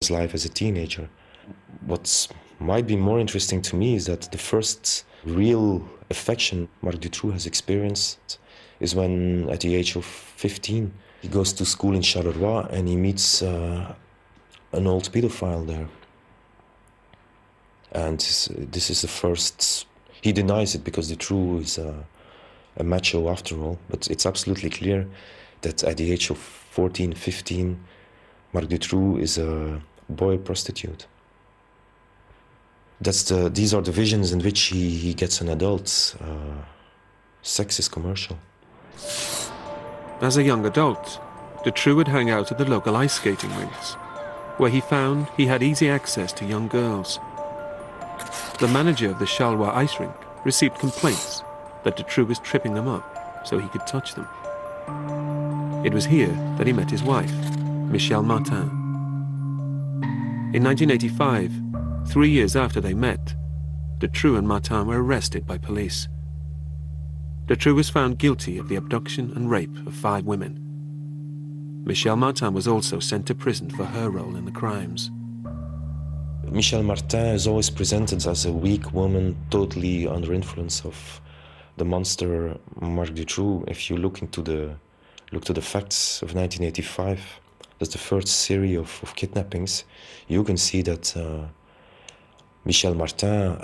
his life as a teenager. What might be more interesting to me is that the first real affection Marc Dutroux has experienced is when, at the age of 15, he goes to school in Charleroi and he meets an old pedophile there. And this is the first... He denies it because Dutroux is a macho after all, but it's absolutely clear that at the age of 14, 15, Marc Dutroux is a boy prostitute. These are the visions in which he gets an adult. Sex is commercial. As a young adult, Dutroux would hang out at the local ice skating rinks, where he found he had easy access to young girls. The manager of the Charleroi ice rink received complaints that Dutroux was tripping them up so he could touch them. It was here that he met his wife, Michelle Martin. In 1985, 3 years after they met, Dutroux and Martin were arrested by police. Dutroux was found guilty of the abduction and rape of 5 women. Michelle Martin was also sent to prison for her role in the crimes. Michelle Martin is always presented as a weak woman, totally under influence of the monster Marc Dutroux. If you look to the facts of 1985, that's the first series of kidnappings, you can see that Michelle Martin,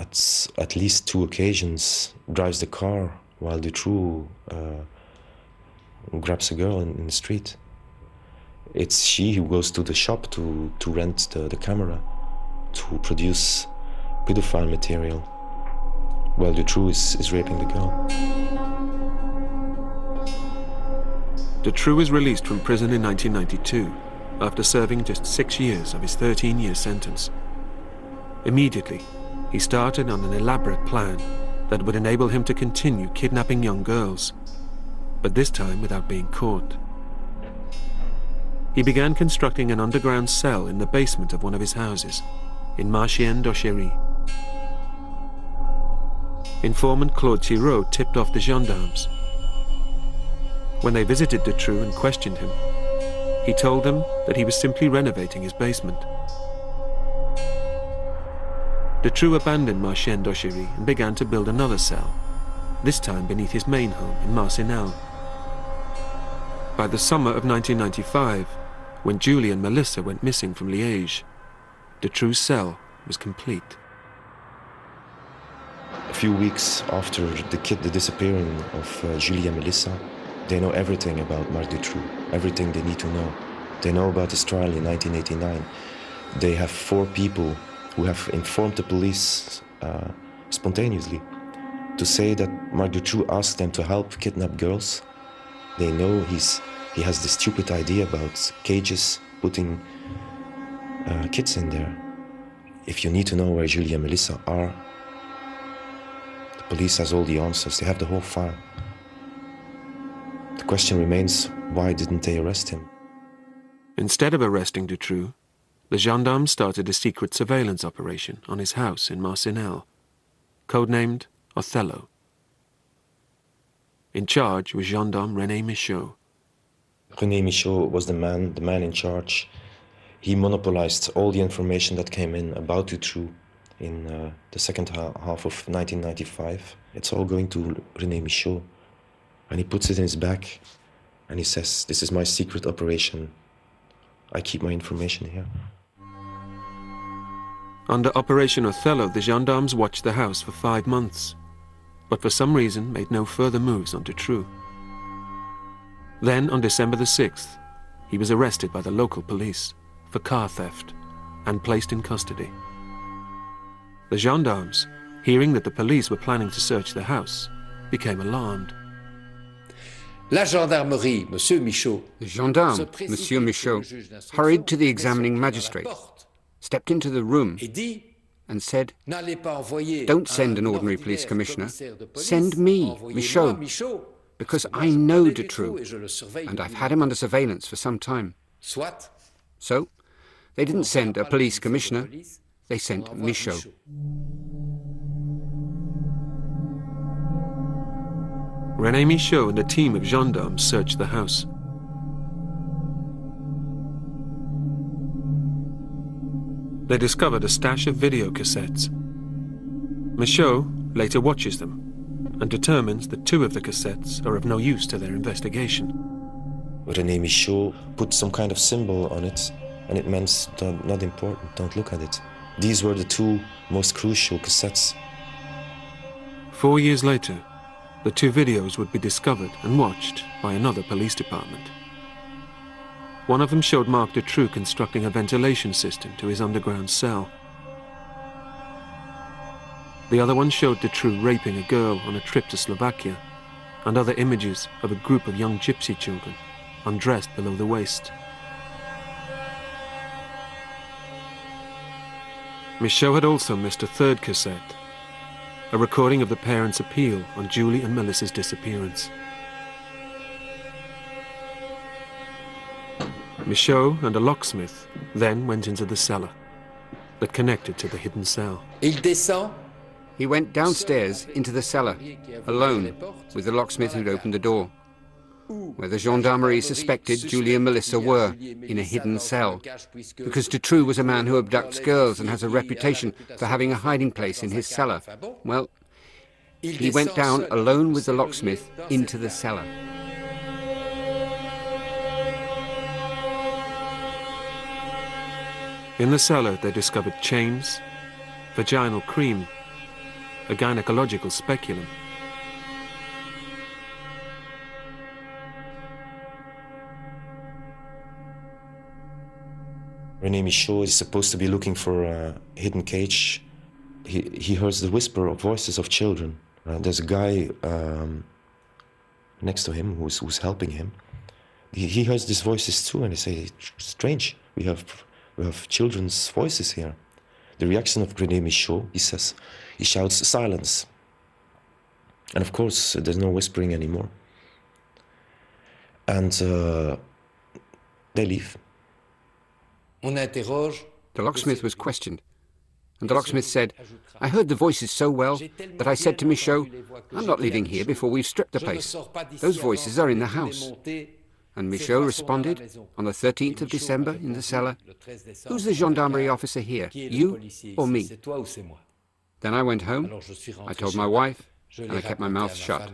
at least 2 occasions, drives the car while Dutroux grabs a girl in the street. It's she who goes to the shop to rent the camera, to produce pedophile material, while Dutroux is raping the girl. Dutroux was released from prison in 1992 after serving just 6 years of his 13-year sentence. Immediately, he started on an elaborate plan that would enable him to continue kidnapping young girls, but this time without being caught. He began constructing an underground cell in the basement of one of his houses, in Marchienne-d'Auchery. Informant Claude Thiroux tipped off the gendarmes. When they visited Dutroux and questioned him, he told them that he was simply renovating his basement. Dutroux abandoned Marchienne-d'Auchery and began to build another cell, this time beneath his main home in Marcinelle. By the summer of 1995, when Julie and Melissa went missing from Liège, Dutroux' cell was complete. A few weeks after the disappearing of Julie and Melissa, they know everything about Marc Dutroux, everything they need to know. They know about his trial in 1989. They have 4 people who have informed the police spontaneously to say that Marc Dutroux asked them to help kidnap girls. They know he has this stupid idea about cages, putting kids in there. If you need to know where Julie and Melissa are, the police has all the answers. They have the whole file. The question remains, why didn't they arrest him? Instead of arresting Dutroux, the gendarmes started a secret surveillance operation on his house in Marcinelle, codenamed Othello. In charge was gendarme René Michaud. René Michaud was the man in charge. He monopolized all the information that came in about Dutroux in the second half of 1995. It's all going to René Michaud. And he puts it in his bag and he says, "This is my secret operation. I keep my information here." Under Operation Othello, the gendarmes watched the house for 5 months, but for some reason made no further moves on Dutroux. Then, on December the 6th, he was arrested by the local police for car theft and placed in custody. The gendarmes, hearing that the police were planning to search the house, became alarmed. La gendarmerie, Monsieur Michaud. The gendarme, Monsieur Michaud, hurried to the examining magistrate, stepped into the room and said, "Don't send an ordinary police commissioner, send me, Michaud, because I know Dutroux, and I've had him under surveillance for some time." So, they didn't send a police commissioner, they sent Michaud. René Michaud and a team of gendarmes searched the house. They discovered a stash of video cassettes. Michaud later watches them and determines that 2 of the cassettes are of no use to their investigation. René Michaud put some kind of symbol on it, and it meant not important, don't look at it. These were the 2 most crucial cassettes. 4 years later, the 2 videos would be discovered and watched by another police department. One of them showed Marc Dutroux constructing a ventilation system to his underground cell. The other one showed Dutroux raping a girl on a trip to Slovakia, and other images of a group of young gypsy children, undressed below the waist. Michaud had also missed a 3rd cassette, a recording of the parents' appeal on Julie and Melissa's disappearance. Michaud and a locksmith then went into the cellar that connected to the hidden cell. He went downstairs into the cellar, alone, with the locksmith who'd opened the door, where the gendarmerie suspected Julie and Melissa were, in a hidden cell, because Dutroux was a man who abducts girls and has a reputation for having a hiding place in his cellar. Well, he went down alone with the locksmith into the cellar. In the cellar, they discovered chains, vaginal cream, a gynecological speculum. René Michaud is supposed to be looking for a hidden cage. He hears the whisper of voices of children. There's a guy next to him who's helping him. He hears these voices too, and he says, strange, we have children's voices here. The reaction of René Michaud, he shouts, silence. And of course, there's no whispering anymore. And they leave. The locksmith was questioned, and the locksmith said, I heard the voices so well that I said to Michaud, I'm not leaving here before we've stripped the place. Those voices are in the house. And Michaud responded, on the 13th of December in the cellar, who's the gendarmerie officer here, you or me? Then I went home, I told my wife, and I kept my mouth shut.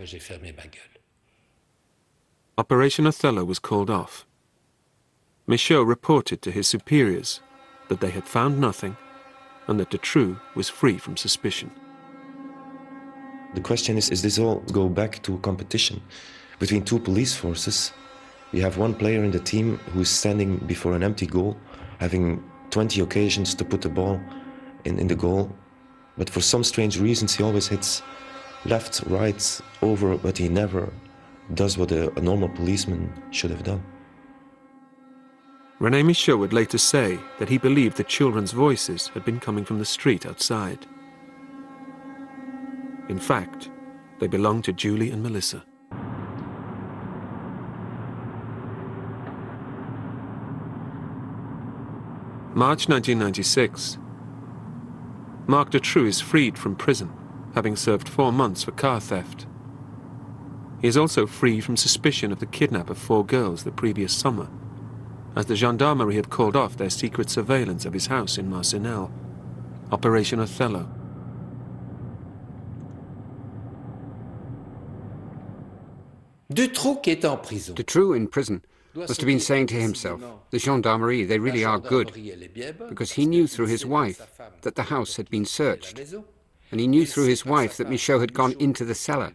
Operation Othello was called off. Michaud reported to his superiors that they had found nothing and that Dutroux was free from suspicion. The question is this all go back to a competition between 2 police forces? We have one player in the team who's standing before an empty goal, having 20 occasions to put the ball in the goal, but for some strange reasons he always hits left, right, over, but he never does what a normal policeman should have done. René Michaud would later say that he believed the children's voices had been coming from the street outside. In fact, they belonged to Julie and Melissa. March 1996. Marc Dutroux is freed from prison, having served 4 months for car theft. He is also free from suspicion of the kidnap of 4 girls the previous summer, as the gendarmerie had called off their secret surveillance of his house in Marcinelle, Operation Othello. Dutroux in prison must have been saying to himself, the gendarmerie, they really are good, because he knew through his wife that the house had been searched, and he knew through his wife that Michaud had gone into the cellar,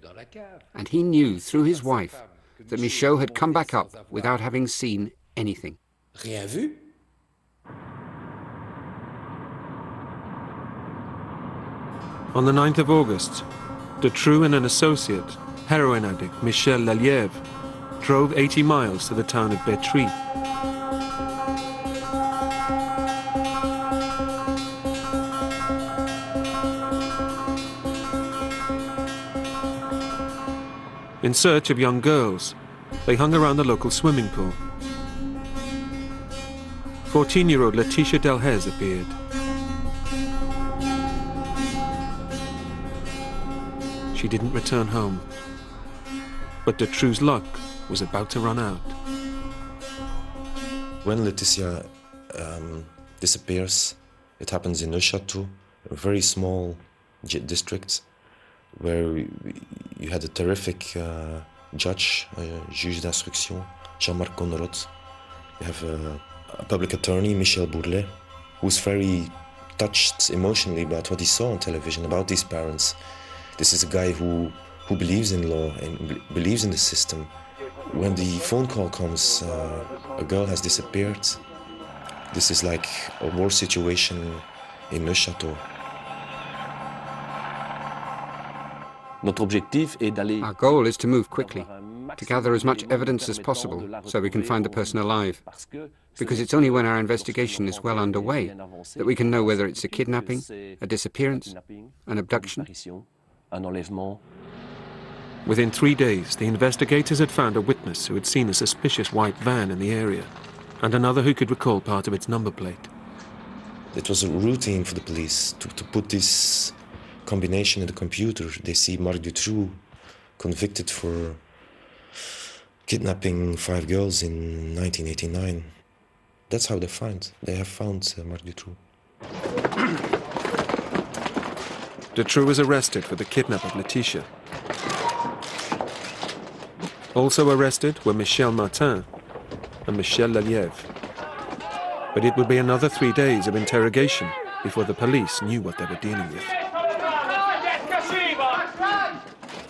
and he knew through his wife that Michaud had come back up without having seen anything. On the 9th of August, Dutroux and an associate, heroin addict Michel Lelièvre, drove 80 miles to the town of Bétry. In search of young girls, they hung around the local swimming pool. 14-year-old Laetitia Delhez appeared. She didn't return home, but Dutroux's luck was about to run out. When Laetitia disappears, It happens in Neuchâtel, a very small district, where you had a terrific judge, juge d'instruction, Jean-Marc Conrot. You have a public attorney, Michel Bourlet, who's very touched emotionally about what he saw on television, about these parents. This is a guy who believes in law and believes in the system. When the phone call comes, a girl has disappeared. This is like a war situation in Neuchâtel. Our goal is to move quickly, to gather as much evidence as possible so we can find the person alive. Because it's only when our investigation is well underway that we can know whether it's a kidnapping, a disappearance, an abduction. Within 3 days, the investigators had found a witness who had seen a suspicious white van in the area, and another who could recall part of its number plate. It was a routine for the police to put this combination in the computer. They see Marc Dutroux convicted for kidnapping 5 girls in 1989. That's how they have found Marc Dutroux. Dutroux was arrested for the kidnap of Laetitia. Also arrested were Michel Martin and Michel Lelièvre. But it would be another 3 days of interrogation before the police knew what they were dealing with.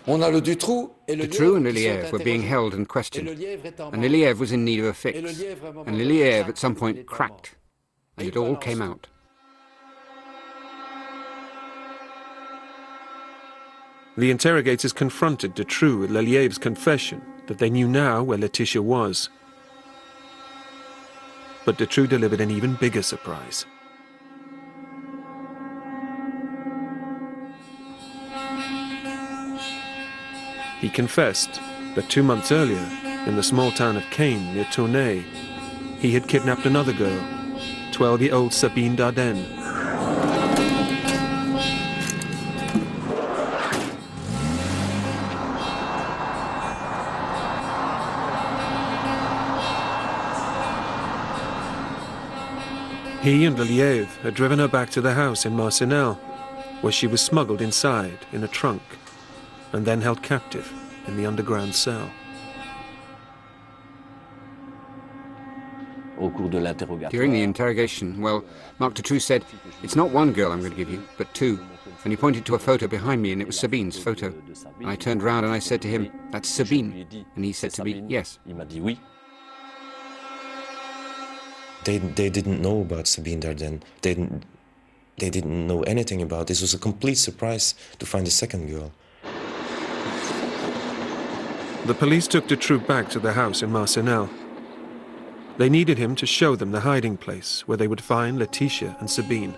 Dutroux and Lelièvre were being held and questioned, and Lelièvre was in need of a fix, and Lelièvre at some point cracked, and it all came out. The interrogators confronted Dutroux with Lelièvre's confession that they knew now where Laetitia was. But Dutroux delivered an even bigger surprise. He confessed that 2 months earlier, in the small town of Caen near Tournai, he had kidnapped another girl, 12-year-old Sabine Dardenne. He and Lelièvre had driven her back to the house in Marcinelle, where she was smuggled inside in a trunk and then held captive in the underground cell. During the interrogation, well, Marc Dutroux said, "It's not one girl I'm going to give you, but 2. And he pointed to a photo behind me, and it was Sabine's photo. And I turned round and I said to him, "That's Sabine." And he said to me, "Yes." They didn't know about Sabine Dardenne. They didn't know anything about this. It was a complete surprise to find a second girl. The police took Dutroux back to the house in Marcinelle. They needed him to show them the hiding place where they would find Laetitia and Sabine.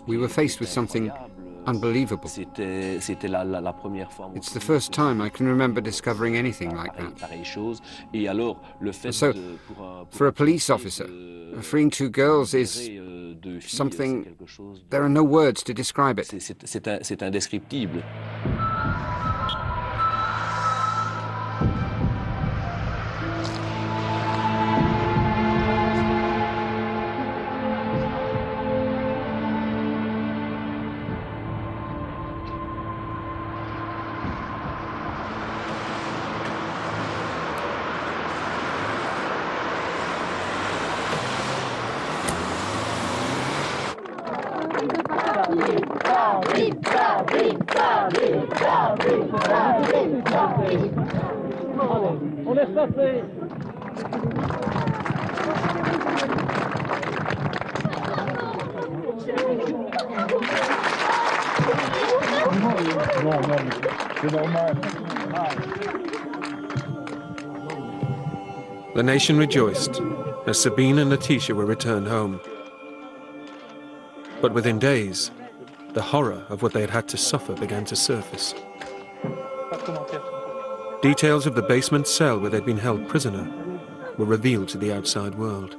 We were faced with something unbelievable. It's the first time I can remember discovering anything like that. So, for a police officer, freeing 2 girls is something... There are no words to describe it. C'est indescriptible. The nation rejoiced as Sabine and Laetitia were returned home. But within days, the horror of what they had had to suffer began to surface. Details of the basement cell where they'd been held prisoner were revealed to the outside world.